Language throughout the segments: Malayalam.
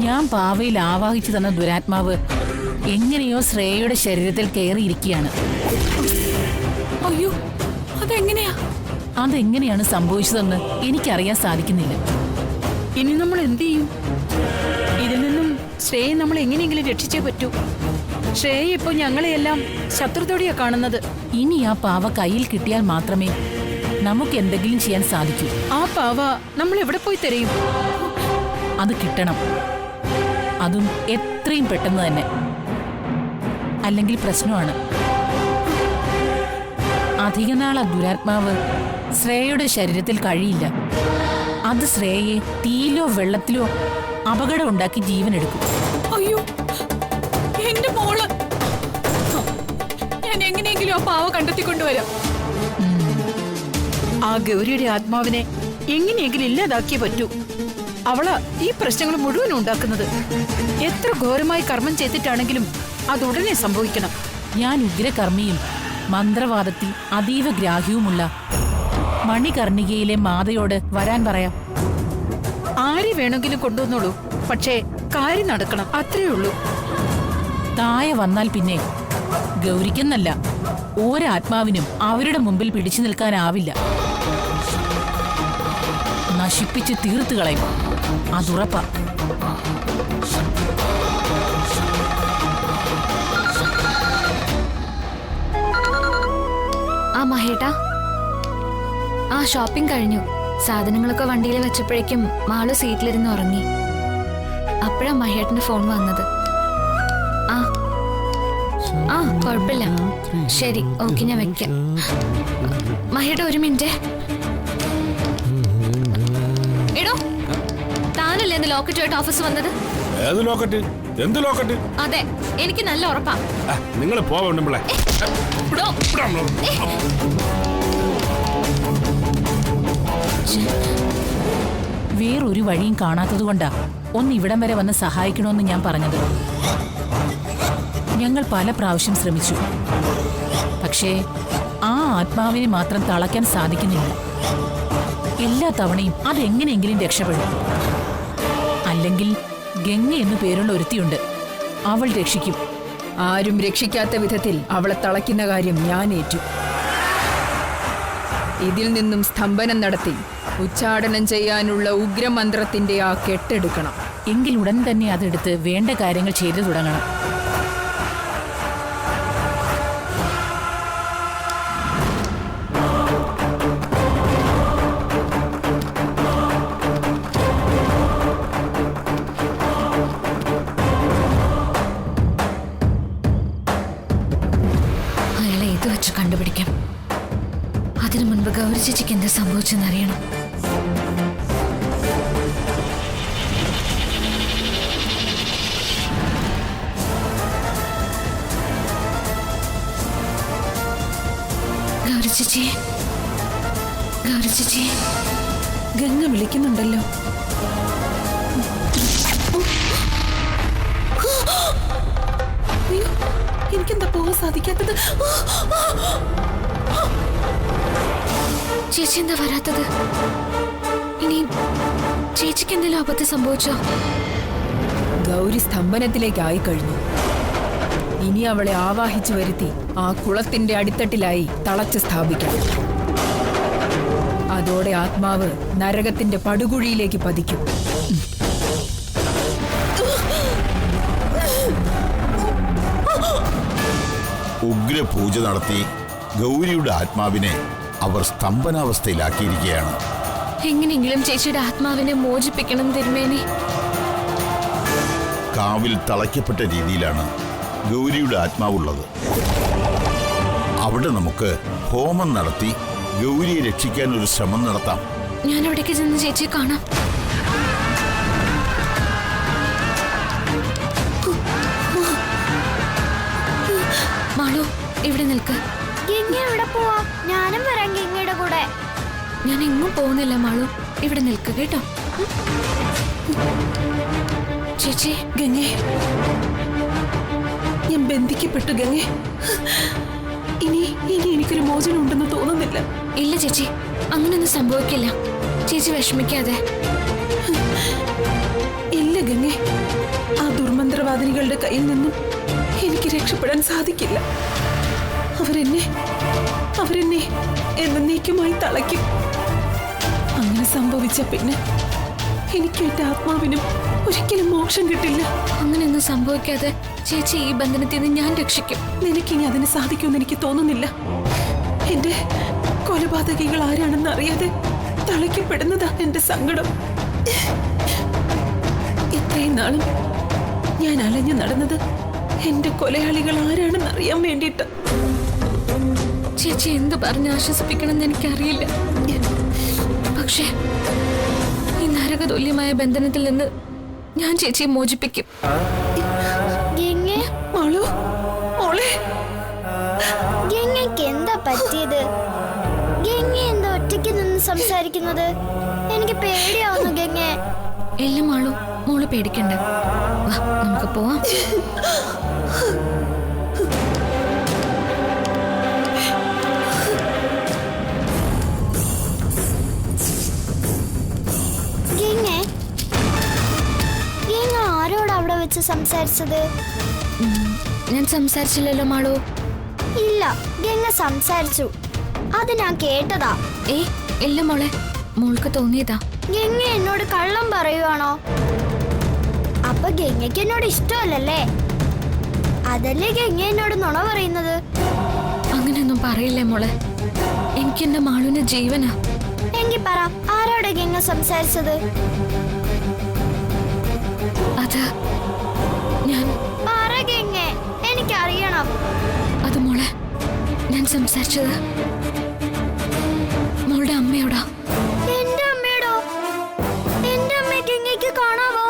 ഞാൻ പാവയിൽ ആവാഹിച്ചു തന്ന ദുരാത്മാവ് എങ്ങനെയോ ശ്രേയയുടെ ശരീരത്തിൽ കയറിയിരിക്കുകയാണ്. അയ്യോ, അതെങ്ങനെയാണ് സംഭവിച്ചതെന്ന് എനിക്കറിയാൻ സാധിക്കുന്നില്ല. ഇനി നമ്മൾ എന്ത് ചെയ്യും? ഇതിൽ നിന്നും ശ്രേയെ നമ്മൾ എങ്ങനെയെങ്കിലും രക്ഷിച്ചേ പറ്റൂ. ശ്രേയ ഇപ്പൊ ഞങ്ങളെയെല്ലാം ശത്രുതോടെയാ കാണുന്നത്. ഇനി ആ പാവ കയ്യിൽ കിട്ടിയാൽ മാത്രമേ നമുക്ക് എന്തെങ്കിലും ചെയ്യാൻ സാധിക്കൂ. ആ പാവ നമ്മൾ എവിടെ പോയി തിരയും? അത് കിട്ടണം, അതും എത്രയും പെട്ടെന്ന് തന്നെ. അല്ലെങ്കിൽ പ്രശ്നമാണ്. അധികനാൾ ആ ദുരാത്മാവ് ശ്രേയയുടെ ശരീരത്തിൽ കഴിയില്ല. അത് ശ്രേയയെ തീയിലോ വെള്ളത്തിലോ അപകടം ഉണ്ടാക്കി ജീവനെടുക്കും. അയ്യോ, എന്റെ മോള്! ഞാൻ എങ്ങനെയെങ്കിലും ആ പാവ കണ്ടെത്തിക്കൊണ്ടുവരാം. ആ ഗൗരിയുടെ ആത്മാവിനെ എങ്ങനെയെങ്കിലും ഇല്ലാതാക്കിയേ പറ്റൂ. അവളാ ഈ പ്രശ്നങ്ങൾ മുഴുവനും ഉണ്ടാക്കുന്നത്. എത്ര ഘോരമായി കർമ്മം ചെയ്തിട്ടാണെങ്കിലും അതുടനെ സംഭവിക്കണം. ഞാൻ ഉഗ്രകർമ്മിയും മന്ത്രവാദത്തിൽ അതീവ ഗ്രാഹ്യവുമുള്ള മണികർണികയിലെ മാതയോട് വരാൻ പറയാം. ആരെ വേണമെങ്കിലും കൊണ്ടുവന്നോളൂ, പക്ഷേ കാര്യം നടക്കണം, അത്രേ ഉള്ളൂ. താഴെ വന്നാൽ പിന്നെ ഗൗരിക്കെന്നല്ല ഒരാത്മാവിനും അവരുടെ മുമ്പിൽ പിടിച്ചു നിൽക്കാനാവില്ല. നശിപ്പിച്ച് തീർത്തു കളയും, അതുറപ്പാ. ആ മഹേട്ടാ, ആ ഷോപ്പിംഗ് കഴിഞ്ഞു. സാധനങ്ങളൊക്കെ വണ്ടിയിൽ വെച്ചപ്പോഴേക്കും മാളു സീറ്റിലിരുന്ന് ഉറങ്ങി. അപ്പോഴാ മഹേട്ടന്റെ ഫോൺ വന്നത്. ആ കുഴപ്പമില്ല, ശരി, ഓക്കെ, ഞാൻ വെക്കാം. മഹേട്ട ഒരു മിനിറ്റ്. എടോ, താനല്ലേ ഇന്ന് ലോക്കറ്റുമായിട്ട് ഓഫീസ് വന്നത്? ഏത് ലോക്കറ്റ്? എന്ത് ലോക്കറ്റ്? അതെ, എനിക്ക് നല്ല ഉറപ്പാ. നിങ്ങൾ പോവണ്ടേ? വേറൊരു വഴിയും കാണാത്തതുകൊണ്ടാ ഒന്ന് ഇവിടം വരെ വന്ന് സഹായിക്കണമെന്ന് ഞാൻ പറഞ്ഞത്. ഞങ്ങൾ പല പ്രാവശ്യം ശ്രമിച്ചു, പക്ഷേ ആ ആത്മാവിനെ മാത്രം തളയ്ക്കാൻ സാധിക്കുന്നില്ല. എല്ലാ തവണയും അതെങ്ങനെയെങ്കിലും രക്ഷപ്പെടും. അല്ലെങ്കിൽ ഗംഗ എന്നു പേരുള്ള ഒരുത്തിയുണ്ട്, അവൾ രക്ഷിക്കും. ആരും രക്ഷിക്കാത്ത വിധത്തിൽ അവളെ തളയ്ക്കുന്ന കാര്യം ഞാൻ ഏറ്റു. ഇതിൽ നിന്നും സ്തംഭനം നടത്തി ഉച്ചാടനം ചെയ്യാനുള്ള ഉഗ്രമന്ത്രത്തിന്റെ ആ കെട്ടെടുക്കണം. എങ്കിൽ ഉടൻ തന്നെ അതെടുത്ത് വേണ്ട കാര്യങ്ങൾ ചെയ്തു തുടങ്ങണം. അയാളെ ഇത് വെച്ച് കണ്ടുപിടിക്കാം. അതിനു മുൻപ് ഗൗരി ചേച്ചിക്ക് എന്താ സംഭവിച്ചെന്നറിയണം. ഗൗരി ചേച്ചി, ഗൗരി ചേച്ചി, ഗംഗ വിളിക്കുന്നുണ്ടല്ലോ. എനിക്കെന്താ പോകാൻ സാധിക്കാത്തത്? ചേച്ചി എന്താ വരാത്തത്? ഇനി ചേച്ചിക്ക് എന്തെങ്കിലും അബദ്ധം സംഭവിച്ചോ? ഗൗരി സ്തംഭനത്തിലേക്കായി കഴിഞ്ഞു. ഇനി അവളെ ആവാഹിച്ചു വരുത്തി ആ കുളത്തിന്റെ അടിത്തട്ടിലായി തളച്ച് സ്ഥാപിക്കണം. അതോടെ ആത്മാവ് നരകത്തിന്റെ പടുകുഴിയിലേക്ക് പതിക്കും. ഉഗ്രപൂജ നടത്തി ഗൗരിയുടെ ആത്മാവിനെ അവർ സ്തംഭനാവസ്ഥയിലാക്കിയിരിക്കുകയാണ്. എങ്ങനെയെങ്കിലും ചേച്ചിയുടെ ആത്മാവിനെ മോചിപ്പിക്കണം തിരുമേനി. കാവിൽ തളയ്ക്കപ്പെട്ട രീതിയിലാണ് ഗൗരിയുടെ ആത്മാവുള്ളത്. അവിടെ നമുക്ക് ഹോമം നടത്തി ഗൗരിയെ രക്ഷിക്കാൻ ഒരു ശ്രമം നടത്താം. ഞാൻ അവിടേക്ക് ചെന്ന് ചേച്ചിയെ കാണാം. മാളു, ഇവിടെ നിൽക്ക്. എവിടെ പോവാ? ഞാനും വരാം ഗംഗയുടെ കൂടെ. ഞാൻ എങ്ങും പോകുന്നില്ല മാളു, ഇവിടെ നിൽക്ക് കേട്ടോ. ചേച്ചി. ഗംഗേ, ഞാൻ ബന്ധിക്കപ്പെട്ടു ഗംഗേ. ഇനി എനിക്കൊരു മോചനം ഉണ്ടെന്ന് തോന്നുന്നില്ല. ഇല്ല ചേച്ചി, അങ്ങനൊന്നും സംഭവിക്കില്ല. ചേച്ചി വിഷമിക്കാതെ. ഇല്ല ഗംഗെ, ആ ദുർമന്ത്രവാദിനികളുടെ കയ്യിൽ നിന്നും എനിക്ക് രക്ഷപ്പെടാൻ സാധിക്കില്ല. അവരെന്നെ എന്നേക്കുമായി തളയ്ക്കും. അങ്ങനെ സംഭവിച്ച പിന്നെ എനിക്കും എന്റെ ആത്മാവിനും ഒരിക്കലും മോക്ഷം കിട്ടില്ല. അങ്ങനെയൊന്നും സംഭവിക്കാതെ ചേച്ചി ഈ ബന്ധനത്തിൽ നിന്ന് ഞാൻ രക്ഷിക്കും. നിനക്കിനി അതിന് സാധിക്കുമെന്ന് എനിക്ക് തോന്നുന്നില്ല. എന്റെ കൊലപാതകികൾ ആരാണെന്ന് അറിയാതെ തളയ്ക്കപ്പെടുന്നതാ എന്റെ സങ്കടം. ഇത്രയും നാളും ഞാൻ അലഞ്ഞു നടന്നത് എന്റെ കൊലയാളികൾ ആരാണെന്ന് അറിയാൻ വേണ്ടിയിട്ട്. ചേച്ചി എന്ത് പറഞ്ഞ് ആശ്വസിപ്പിക്കണമെന്ന് എനിക്കറിയില്ല. പക്ഷേ ഈ നരകതുല്യമായ ബന്ധനത്തിൽ നിന്ന് ഞാൻ ചേച്ചിയെ മോചിപ്പിക്കും. ഗംഗെ, മോളു, മോളെ, ഗംഗയ്ക്ക് എന്താ പറ്റിയത്? ഗംഗ എന്താ ഒറ്റയ്ക്ക് നിന്ന് സംസാരിക്കുന്നത്? എനിക്ക് പേടിയാവുന്നു ഗംഗെ. എല്ലാം മോള് പേടിക്കണ്ട. വാ, നമുക്ക് പോവാം. ഗംഗെ, ഗംഗ ആരോട് അവിടെ വെച്ച് സംസാരിച്ചത്? ഞാൻ സംസാരിച്ചില്ലല്ലോ മാളു. ഇല്ല, ഗംഗ സംസാരിച്ചു. അത് ഞാൻ കേട്ടതാ. ഇല്ല മോളെ, മോൾക്ക് തോന്നിയതാ. ഗംഗ എന്നോട് കള്ളം പറയുവാണോ? അപ്പൊ ഗംഗയ്ക്ക് എന്നോട് ഇഷ്ടമല്ലല്ലേ? അതല്ലേ ഗംഗ എന്നോട് നുണ പറയുന്നത്? അങ്ങനെയൊന്നും പറയില്ലേ മോളെ, എനിക്ക് എന്റെ മാളുവിന്റെ ജീവനാ. എങ്കി പറ, ആരോടെ ഗംഗ സംസാരിച്ചത്? അത് ഞാൻ. പറ ഗംഗ, എനിക്കറിയണം. അത് മോളെ, ഞാൻ സംസാരിച്ചത് മോളുടെ അമ്മയോടാ. എന്റെ അമ്മയോടോ? എന്റെ അമ്മയെ ഗംഗയ്ക്ക് കാണാവോ?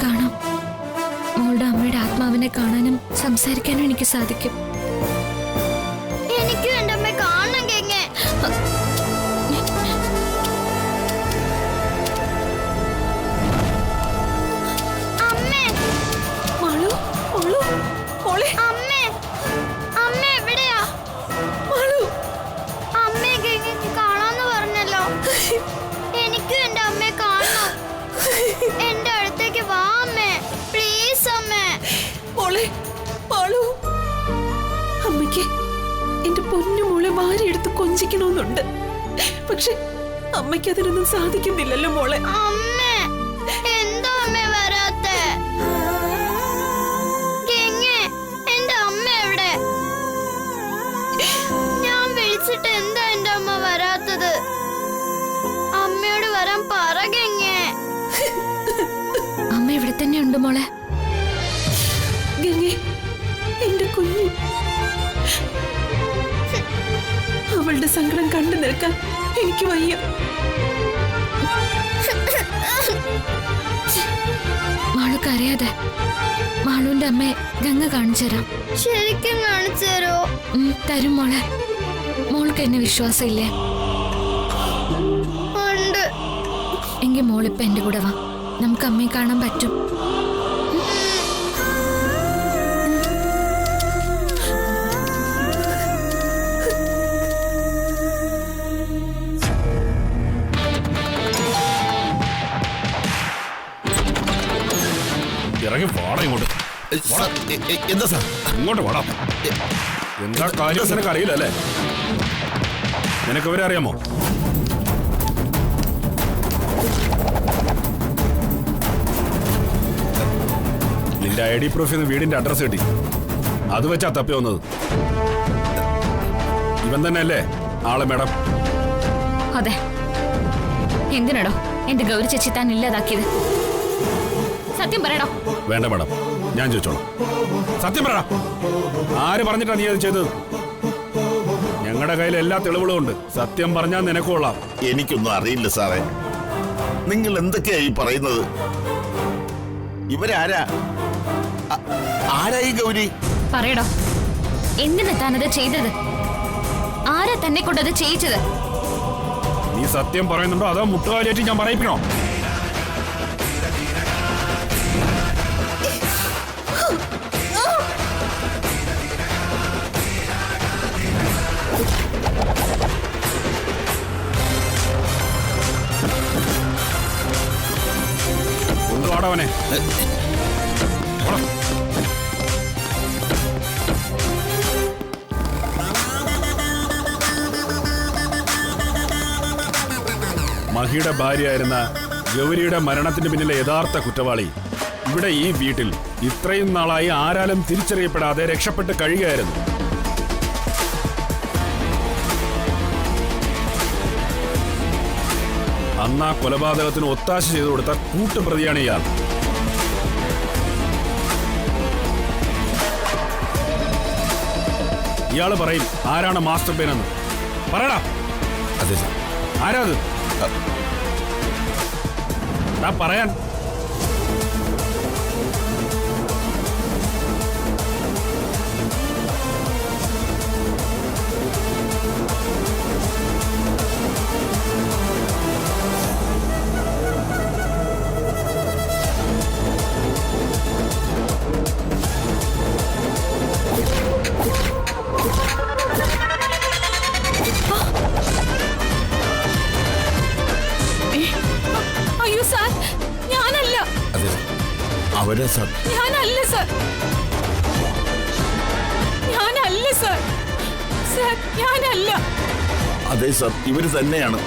കാണാം. മോളുടെ അമ്മയുടെ ആത്മാവിനെ കാണാനും സംസാരിക്കാനും എനിക്ക് സാധിക്കും. എനിക്കും എന്റെ അമ്മയെ കാണണം ഗംഗ. അമ്മേ, മോളു, മോളു, മോളെ, അമ്മേ, അമ്മ എവിടെയാ? മോളു. അമ്മയെ ഗംഗയ്ക്ക് കാണാന്ന് പറഞ്ഞല്ലോ. എനിക്കും എന്റെ അമ്മയെ കാണണം. എന്റെ അടുത്തേക്ക് വാ അമ്മേ, പ്ലീസ് അമ്മേ. മോളെ, മോളു. അമ്മയ്ക്ക് എന്റെ പൊന്നു മോളെ വാരിയെടുത്ത് കൊഞ്ചിക്കണമെന്നുണ്ട്. പക്ഷെ അമ്മയ്ക്ക് അതിനൊന്നും സാധിക്കുന്നില്ലല്ലോ മോളെ. അമ്മേ, എന്താ അമ്മ വരാത്തെ? ഗംഗേ, എന്റെ അമ്മ എവിടെ? ഞാൻ വിളിച്ചിട്ട് എന്താ എന്റെ അമ്മ വരാത്തത്? അമ്മയോട് വരാൻ പറ ഗംഗേ. അമ്മ ഇവിടെ തന്നെ ഉണ്ട് മോളെ. ഗംഗെ, എന്റെ കുഞ്ഞു. അവളുടെ സങ്കടം കണ്ടു നിൽക്കാൻ എനിക്ക് വയ്യ. മാളു കരയാതെ. മാളുവിന്റെ അമ്മയെ ഗംഗ കാണിച്ചു തരാം. ശരിക്കും കാണിച്ചു തരോ? തരും മോളെ. മോൾക്ക് എന്നെ വിശ്വാസം ഇല്ലേ? ഉണ്ട്. എങ്കിൽ മോളിപ്പ എന്റെ കൂടെ വാ, നമുക്ക് അമ്മയെ കാണാൻ പറ്റും. ഇറങ്ങി വാടാ ഇങ്ങോട്ട്. എന്താ സാർ? ഇങ്ങോട്ട് വാടാ. എന്താ കാര്യം നിനക്ക് അറിയില്ല അല്ലേ? നിനക്ക് ഇവരെ അറിയാമോ? നിന്റെ ID പ്രൂഫിൽ നിന്ന് വീടിന്റെ അഡ്രസ് കിട്ടി. അത് വെച്ചാ തപ്പി വന്നത്. ഇവൻ തന്നെ അല്ലേ ആളെ മേഡം? അതെ. എന്തിനാടോ എന്റെ ഗൗരി ചേച്ചി താൻ ഇല്ലാതാക്കിയത്? സത്യം പറയടോ. വേണ്ട മേഡം, ഞാൻ ചോദിച്ചോളാം. സത്യം പറയടാ, ആര് പറഞ്ഞിട്ടാ നീ അത് ചെയ്തത്? ഞങ്ങളുടെ കയ്യിൽ എല്ലാ തെളിവുകളും ഉണ്ട്. സത്യം പറഞ്ഞാൽ നിനക്ക് കൊള്ളാം. എനിക്കൊന്നും അറിയില്ല സാറേ. നിങ്ങൾ എന്തൊക്കെയാ ഈ പറയുന്നത്? ഇവരാരാ? ആരായി ഗൗരി? പറയടോ, എന്തിനാ താനത് ചെയ്തത്? ആരാ തന്നെ കൊണ്ടത് ചെയ്യിച്ചത്? നീ സത്യം പറയുന്നുണ്ടോ അതോ മുട്ടുകാലിയേറ്റ് ഞാൻ പറയിപ്പിക്കണോ? കൊണ്ടുപോടവനെ. മഹിയുടെ ഭാര്യയായിരുന്ന ഗൗരിയുടെ മരണത്തിന് പിന്നിലെ യഥാർത്ഥ കുറ്റവാളി ഇവിടെ ഈ വീട്ടിൽ ഇത്രയും നാളായി ആരാലും തിരിച്ചറിയപ്പെടാതെ രക്ഷപ്പെട്ട് കഴിയുകയായിരുന്നു. അന്ന് ആ കൊലപാതകത്തിന് ഒത്താശ ചെയ്തു കൊടുത്ത കൂട്ടുപ്രതിയാണ് ഇയാൾ. ഇയാള് പറയും ആരാണ് മാസ്റ്റർ പ്ലാൻ എന്ന്. പറയടാ. അതെ സർ. ആരാ അത്? പറയാൻ. അയ്യോ സാർ, ഞാനല്ല. അതെ അവരെ സർ. ഞാനല്ല സാർ, ഞാനല്ല സാർ. സാർ ഞാനല്ല. അതെ സർ, ഇവര് തന്നെയാണ്.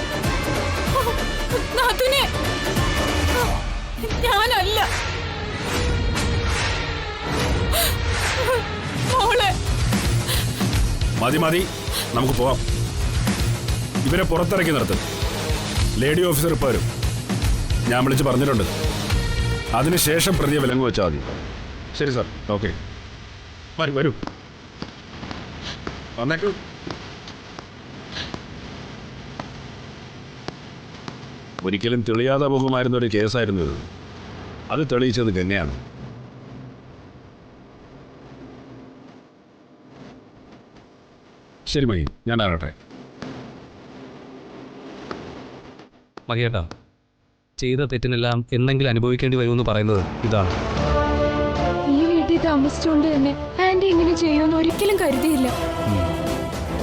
നാഥുനെ, ഞാനല്ല. മോളെ. മതി മതി, നമുക്ക് പോവാം. ഇവരെ പുറത്തിറക്കി നിർത്തും. ലേഡി ഓഫീസർ ഇപ്പോൾ വരും. ഞാൻ വിളിച്ച് പറഞ്ഞിട്ടുണ്ട്. അതിനുശേഷം പ്രതിയെ വിലങ്ങ് വെച്ചാൽ മതി. ശരി സാർ. ഓക്കെ, വരൂ വരൂ, വന്നേക്കൂ. ഒരിക്കലും തെളിയാതെ പോകുമായിരുന്ന ഒരു കേസായിരുന്നു ഇത്. അത് തെളിയിച്ചത് ഗംഗയാണ്. ശരി മഹി, ഞാൻ ആകട്ടെ. മഹിയേട്ടാ, ചെയ്ത തെറ്റിനെല്ലാം എന്തെങ്കിലും അനുഭവിക്കേണ്ടി വരുമെന്ന് പറയുന്നത് ഇതാണ്. ഈ വീട്ടിൽ താമസിച്ചുകൊണ്ട് തന്നെ ആന്റി ഇങ്ങനെ ചെയ്യുമെന്ന് ഒരിക്കലും കരുതിയില്ല.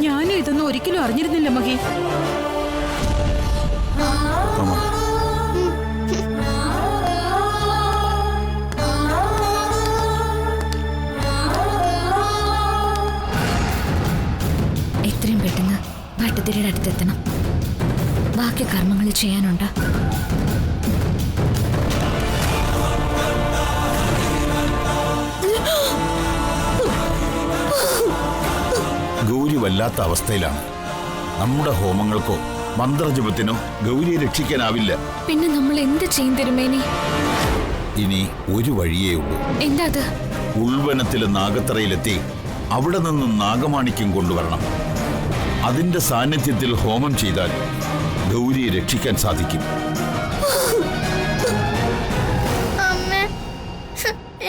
ഞാനും ഇതൊന്നും ഒരിക്കലും അറിഞ്ഞിരുന്നില്ല മഹി. എത്രയും പെട്ടെന്ന് ഭട്ടതിരിയുടെ അടുത്തെത്തണം. ബാക്കി കർമ്മങ്ങൾ ചെയ്യാനുണ്ട്. ഗൗരി വല്ലാത്ത അവസ്ഥയിലാണ്. നമ്മുടെ ഹോമങ്ങൾക്കോ മന്ത്രജപത്തിനോ ഗൗരിയെ രക്ഷിക്കാനാവില്ല. പിന്നെ നമ്മൾ എന്ത് ചെയ്യും തിരുമേനി? ഇനി ഒരു വഴിയേ ഉള്ളൂ. എന്താ അത്? ഉൾവനത്തിലെ നാഗത്തറയിലെത്തി അവിടെ നിന്നും നാഗമാണിക്യം കൊണ്ടുവരണം. അതിന്റെ സാന്നിധ്യത്തിൽ ഹോമം ചെയ്താൽ ഗൗരിയെ രക്ഷിക്കാൻ സാധിക്കും.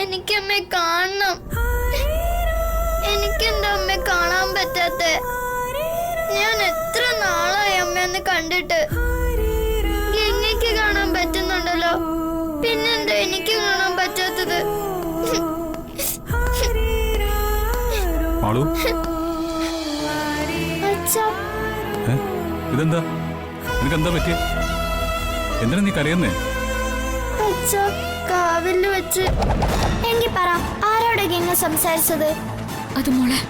എനിക്കമ്മയെ കാണണം. എനിക്കെന്താ അമ്മയെ കാണാൻ പറ്റാത്തെ? ഞാൻ എത്ര നാളായി അമ്മയൊന്ന് കണ്ടിട്ട്. ഗംഗയ്ക്ക് കാണാൻ പറ്റുന്നുണ്ടല്ലോ, പിന്നെന്താ എനിക്ക് കാണാൻ പറ്റാത്തത്? ഇതെന്താ? നിനക്കെന്താ പറ്റിയ? എന്തിനാ നീ കരയുന്നേ? കാവില് വെച്ച്. എങ്കിൽ പറ, ആരോടെ ഗംഗ സംസാരിച്ചത്? അത് മോളെ,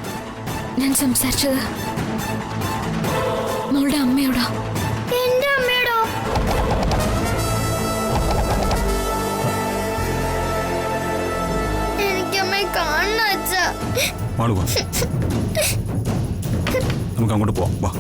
ഞാൻ സംസാരിച്ചത് മോളുടെ അമ്മയോടാ. എന്റെ അമ്മയോടോ? എനിക്കമ്മയെ കാണണം അച്ഛാ. നമുക്ക് അങ്ങോട്ട് പോവാം. വാ.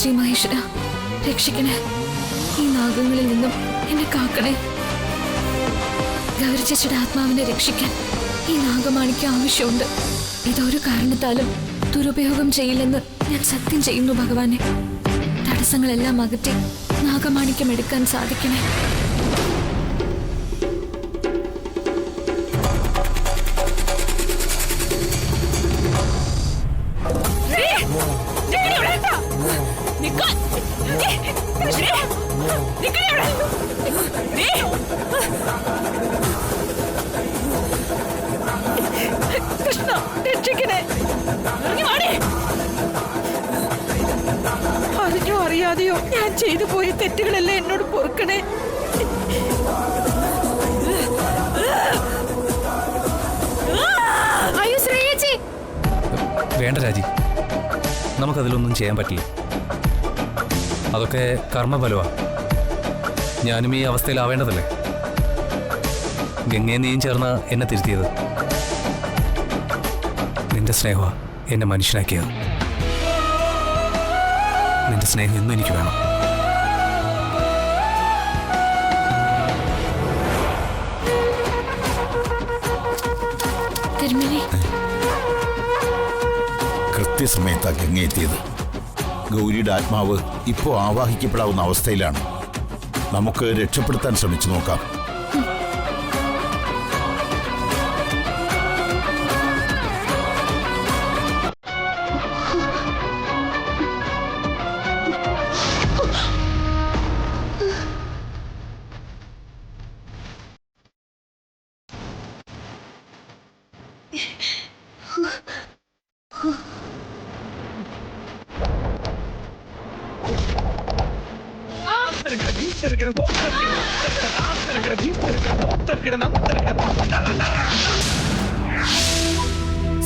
ശ്രീ മഹേശ്വര, രക്ഷിക്കണേ. ഈ നാഗങ്ങളിൽ നിന്നും എന്നെ കാക്കണേ. ഗൗരി ചേച്ചിയുടെ ആത്മാവിനെ രക്ഷിക്കാൻ ഈ നാഗമാണിക്ക് ആവശ്യമുണ്ട്. ഇതൊരു കാരണത്താലും ദുരുപയോഗം ചെയ്യില്ലെന്ന് ഞാൻ സത്യം ചെയ്യുന്നു ഭഗവാനെ. തടസ്സങ്ങളെല്ലാം അകറ്റി നാഗമാണിക്യം എടുക്കാൻ സാധിക്കണേ. കൃഷ്ണ രക്ഷിക്കണേ. അറിഞ്ഞോ അറിയാതെയോ ഞാൻ ചെയ്തു പോയ തെറ്റുകളെല്ലാം എന്നോട് പൊറുക്കണേ. അയ്യോ ശ്രേയച്ചി, വേണ്ട രാജി, നമുക്കതിലൊന്നും ചെയ്യാൻ പറ്റില്ല. അതൊക്കെ കർമ്മഫലമാണ്. ഞാനും ഈ അവസ്ഥയിലാവേണ്ടതല്ലേ. ഗംഗയെ നീയും ചേർന്ന് എന്നെ തിരുത്തിയത്. നിന്റെ സ്നേഹമാണ് എന്നെ മനുഷ്യനാക്കിയത്. നിന്റെ സ്നേഹം എന്നും എനിക്ക് വേണം. തിരുമേനി, കൃത്യസമയത്താ ഗംഗ എത്തിയത്. ഗൗരിയുടെ ആത്മാവ് ഇപ്പോൾ ആവാഹിക്കപ്പെടാവുന്ന അവസ്ഥയിലാണ്. നമുക്ക് രക്ഷപ്പെടുത്താൻ ശ്രമിച്ചു നോക്കാം.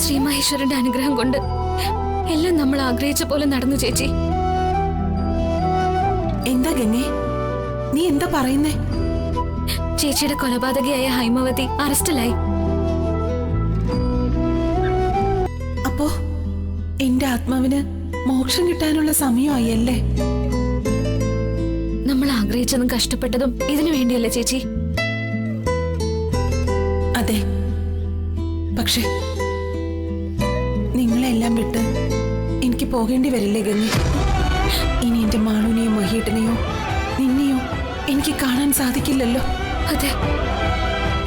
ശ്രീ മഹേശ്വരന്റെ അനുഗ്രഹം കൊണ്ട് എല്ലാം നമ്മൾ ആഗ്രഹിച്ച പോലെ നടന്നു ചേച്ചി. എന്താ ഗംഗേ, നീ എന്താ പറയുന്നേ? ചേച്ചിയുടെ കൊലപാതകയായ ഹൈമവതി അറസ്റ്റിലായി. അപ്പോ എന്റെ ആത്മാവിന് മോക്ഷം കിട്ടാനുള്ള സമയമായി അല്ലേ? നമ്മൾ ആഗ്രഹിച്ചതും കഷ്ടപ്പെട്ടതും ഇതിനു വേണ്ടിയല്ലേ ചേച്ചി? അതെ, പക്ഷെ നിങ്ങളെല്ലാം വിട്ട് എനിക്ക് പോകേണ്ടി വരില്ലേ ഗംഗ? ഇനി എന്റെ മാളുനെയോ മഹീട്ടനെയോ നിന്നെയോ എനിക്ക് കാണാൻ സാധിക്കില്ലല്ലോ. അതെ,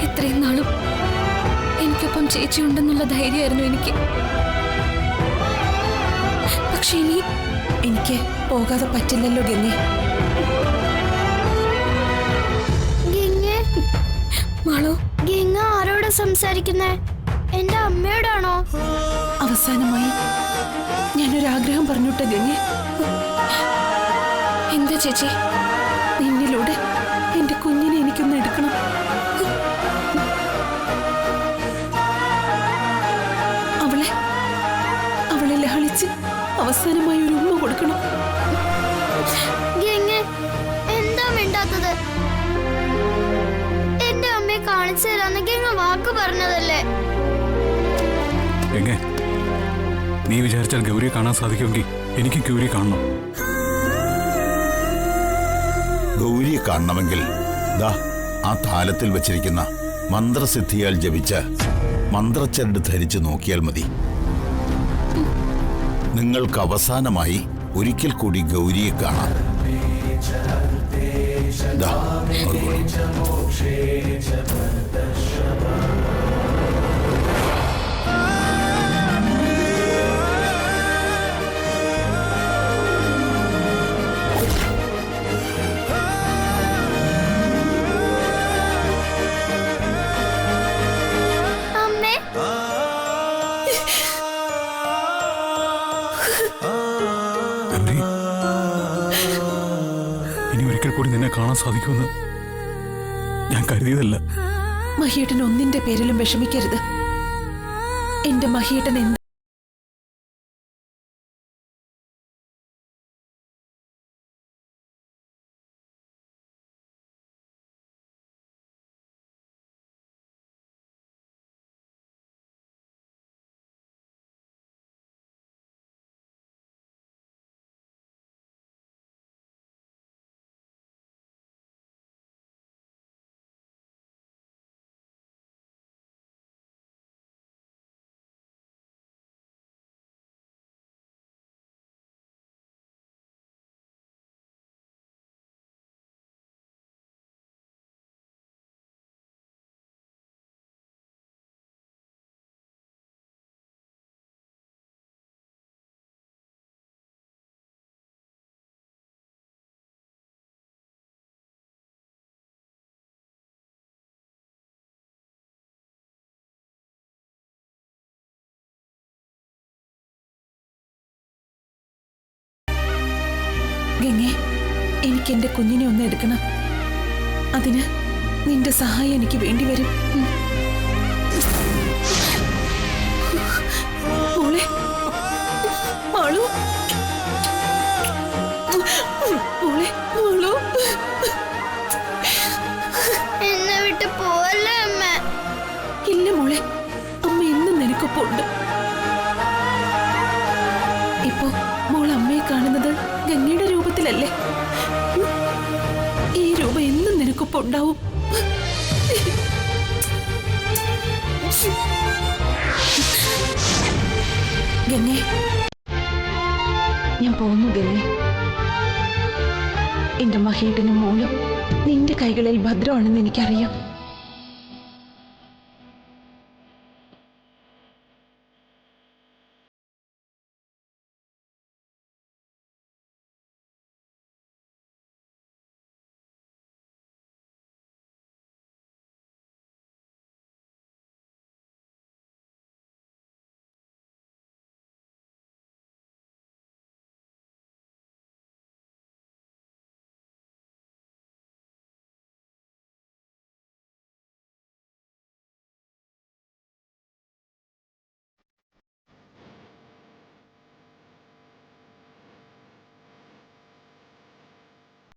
ഇത്രയും നാളും എനിക്കൊപ്പം ചേച്ചി ഉണ്ടെന്നുള്ള ധൈര്യമായിരുന്നു എനിക്ക്. പക്ഷെ ഇനി എനിക്ക് പോകാതെ പറ്റില്ലല്ലോ ഗംഗ. മാളോ, ഗംഗ ആരോട് സംസാരിക്കുന്നേ? എന്റെ അമ്മയോടാണോ? അവസാനമായി ഞാനൊരാഗ്രഹം പറഞ്ഞോട്ടെ ഗംഗ. എന്താ ചേച്ചി? നിന്നിലൂടെ എന്റെ കുഞ്ഞിനെ എനിക്കൊന്ന് എടുക്കണം. അവളെ ലഹളിച്ച് അവസാനമായി ഒരു ഉമ്മ കൊടുക്കണം. ഗംഗ എന്താ മിണ്ടാത്തത്? എന്റെ അമ്മയെ കാണിച്ചു തരാന്ന് ഗംഗ വാക്ക് പറഞ്ഞതല്ലേ? എങ്ങേ നീ വിചാരിച്ചാൽ ഗൗരിയെ കാണാൻ സാധിക്കുമെങ്കിൽ എനിക്ക് ഗൗരിയെ കാണണം. ഗൗരിയെ കാണണമെങ്കിൽ ദാ ആ താലത്തിൽ വച്ചിരിക്കുന്ന മന്ത്രസിദ്ധിയാൽ ജപിച്ച മന്ത്രച്ചരട് ധരിച്ച് നോക്കിയാൽ മതി. നിങ്ങൾക്ക് അവസാനമായി ഒരിക്കൽ കൂടി ഗൗരിയെ കാണാം. ദാ, അതുകൊള്ളൂ. അമ്മേ, ഗൗരി, ഇനി ഒരിക്കൽ കൂടി നിന്നെ കാണാൻ സാധിക്കുമെന്ന് ഞാൻ കരുതിയതല്ല. മഹിയേട്ടൻ ഒന്നിന്റെ പേരിലും വിഷമിക്കരുത്. എന്റെ മഹിയേട്ടൻ എന്ത് എനിക്ക് എന്റെ കുഞ്ഞിനെ ഒന്ന് എടുക്കണം. അതിന് നിന്റെ സഹായം എനിക്ക് വേണ്ടി വരും. മോളെ, മാളു, മോളെ, മാളു. എന്നെ വിട്ട് പോവല്ലേ അമ്മ. ഇല്ല മോളെ, അമ്മ എന്നും നിനക്കൊപ്പം ഉണ്ട്. ഇപ്പോ മോൾ അമ്മയെ കാണുന്നത് ഗംഗയുടെ രൂപത്തിലല്ലേ? ഈ രൂപം എന്നും നിനക്കൊപ്പം ഉണ്ടാവും. ഗംഗേ, ഞാൻ പോകുന്നു ഗംഗേ. എന്റെ മഹേട്ടനും മോളും നിന്റെ കൈകളിൽ ഭദ്രമാണെന്ന് എനിക്കറിയാം.